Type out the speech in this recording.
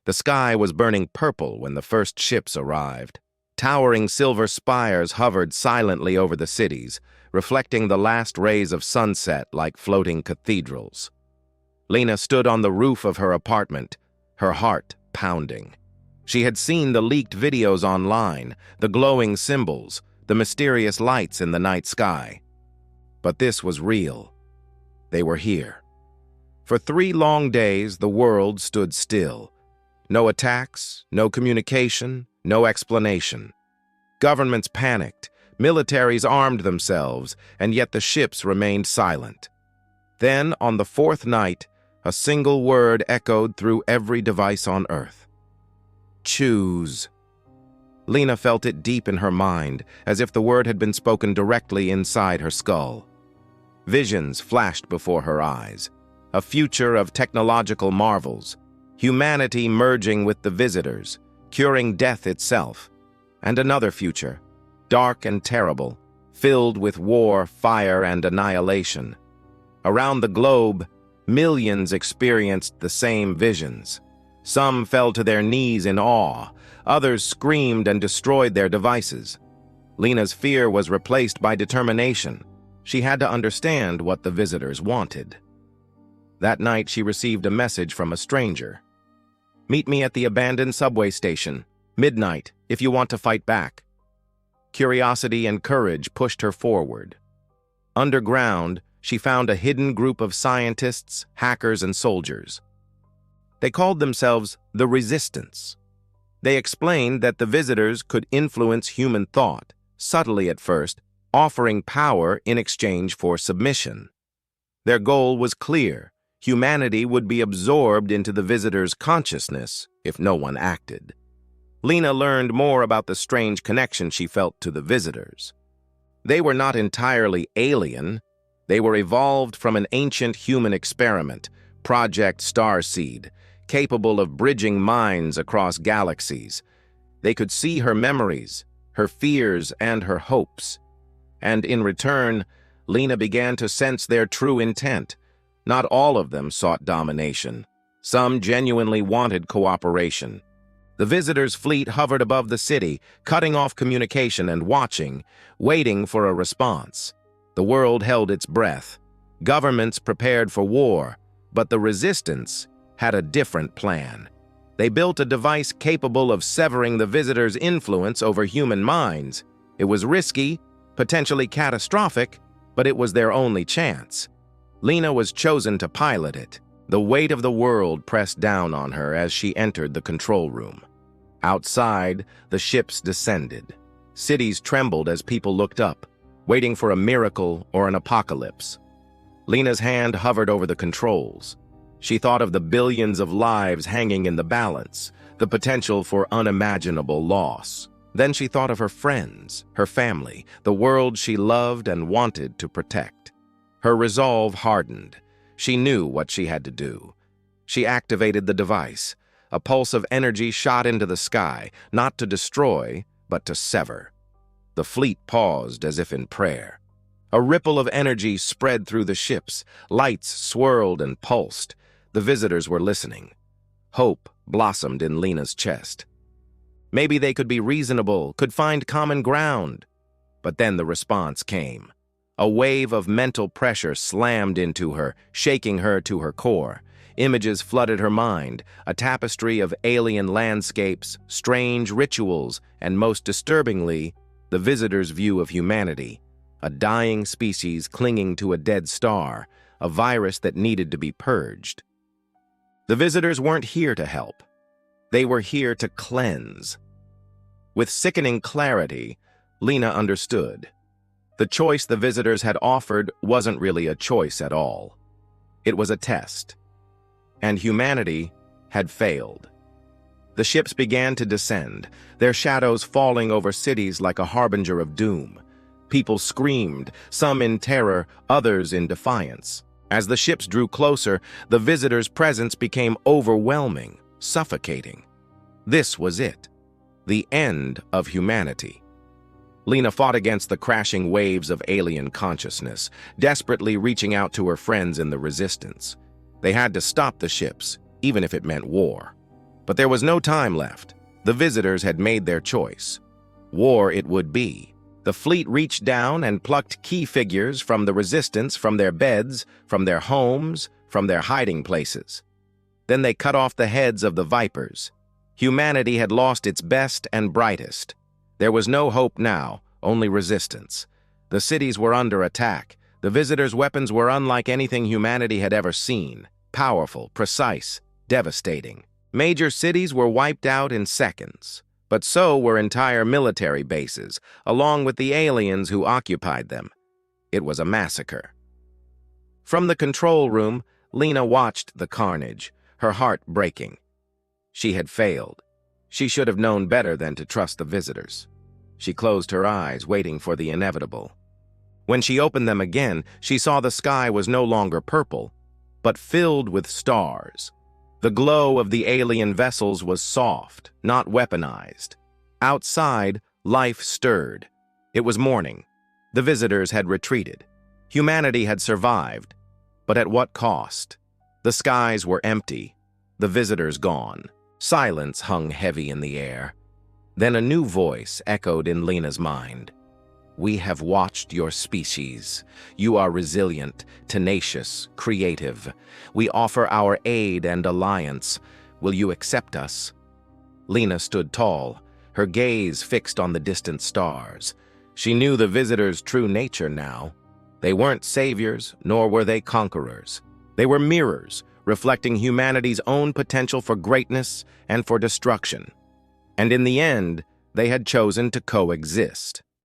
The sky was burning purple when the first ships arrived. Towering silver spires hovered silently over the cities, reflecting the last rays of sunset like floating cathedrals. Lena stood on the roof of her apartment, her heart pounding. She had seen the leaked videos online, the glowing symbols, the mysterious lights in the night sky. But this was real. They were here. For 3 long days, the world stood still. No attacks, no communication, no explanation. Governments panicked, militaries armed themselves, and yet the ships remained silent. Then, on the 4th night, a single word echoed through every device on Earth. Choose. Lena felt it deep in her mind, as if the word had been spoken directly inside her skull. Visions flashed before her eyes. A future of technological marvels, humanity merging with the visitors, curing death itself. And another future, dark and terrible, filled with war, fire, and annihilation. Around the globe, millions experienced the same visions. Some fell to their knees in awe, others screamed and destroyed their devices. Lena's fear was replaced by determination. She had to understand what the visitors wanted. That night, she received a message from a stranger. "Meet me at the abandoned subway station, midnight, if you want to fight back." Curiosity and courage pushed her forward. Underground, she found a hidden group of scientists, hackers, and soldiers. They called themselves the Resistance. They explained that the visitors could influence human thought, subtly at first, offering power in exchange for submission. Their goal was clear. Humanity would be absorbed into the visitors' consciousness if no one acted. Lena learned more about the strange connection she felt to the visitors. They were not entirely alien. They were evolved from an ancient human experiment, Project Starseed, capable of bridging minds across galaxies. They could see her memories, her fears, and her hopes. And in return, Lena began to sense their true intent. Not all of them sought domination. Some genuinely wanted cooperation. The visitors' fleet hovered above the city, cutting off communication and watching, waiting for a response. The world held its breath. Governments prepared for war, but the Resistance had a different plan. They built a device capable of severing the visitors' influence over human minds. It was risky, potentially catastrophic, but it was their only chance. Lena was chosen to pilot it. The weight of the world pressed down on her as she entered the control room. Outside, the ships descended. Cities trembled as people looked up, waiting for a miracle or an apocalypse. Lena's hand hovered over the controls. She thought of the billions of lives hanging in the balance, the potential for unimaginable loss. Then she thought of her friends, her family, the world she loved and wanted to protect. Her resolve hardened. She knew what she had to do. She activated the device. A pulse of energy shot into the sky, not to destroy, but to sever. The fleet paused as if in prayer. A ripple of energy spread through the ships. Lights swirled and pulsed. The visitors were listening. Hope blossomed in Lena's chest. Maybe they could be reasonable, could find common ground. But then the response came. A wave of mental pressure slammed into her, shaking her to her core. Images flooded her mind, a tapestry of alien landscapes, strange rituals, and most disturbingly, the visitor's view of humanity. A dying species clinging to a dead star, a virus that needed to be purged. The visitors weren't here to help. They were here to cleanse. With sickening clarity, Lena understood. The choice the visitors had offered wasn't really a choice at all. It was a test. And humanity had failed. The ships began to descend, their shadows falling over cities like a harbinger of doom. People screamed, some in terror, others in defiance. As the ships drew closer, the visitors' presence became overwhelming, suffocating. This was it, the end of humanity. Lena fought against the crashing waves of alien consciousness, desperately reaching out to her friends in the Resistance. They had to stop the ships, even if it meant war. But there was no time left. The visitors had made their choice. War it would be. The fleet reached down and plucked key figures from the resistance from their beds, from their homes, from their hiding places. Then they cut off the heads of the vipers. Humanity had lost its best and brightest. There was no hope now, only resistance. The cities were under attack. The visitors' weapons were unlike anything humanity had ever seen. Powerful, precise, devastating. Major cities were wiped out in seconds. But so were entire military bases, along with the aliens who occupied them. It was a massacre. From the control room, Lena watched the carnage, her heart breaking. She had failed. She should have known better than to trust the visitors. She closed her eyes, waiting for the inevitable. When she opened them again, she saw the sky was no longer purple, but filled with stars. The glow of the alien vessels was soft, not weaponized. Outside, life stirred. It was morning. The visitors had retreated. Humanity had survived. But at what cost? The skies were empty. The visitors gone. Silence hung heavy in the air. Then a new voice echoed in Lena's mind. We have watched your species. You are resilient, tenacious, creative. We offer our aid and alliance. Will you accept us? Lena stood tall, her gaze fixed on the distant stars. She knew the visitors' true nature now. They weren't saviors, nor were they conquerors. They were mirrors, reflecting humanity's own potential for greatness and for destruction. And in the end, they had chosen to coexist.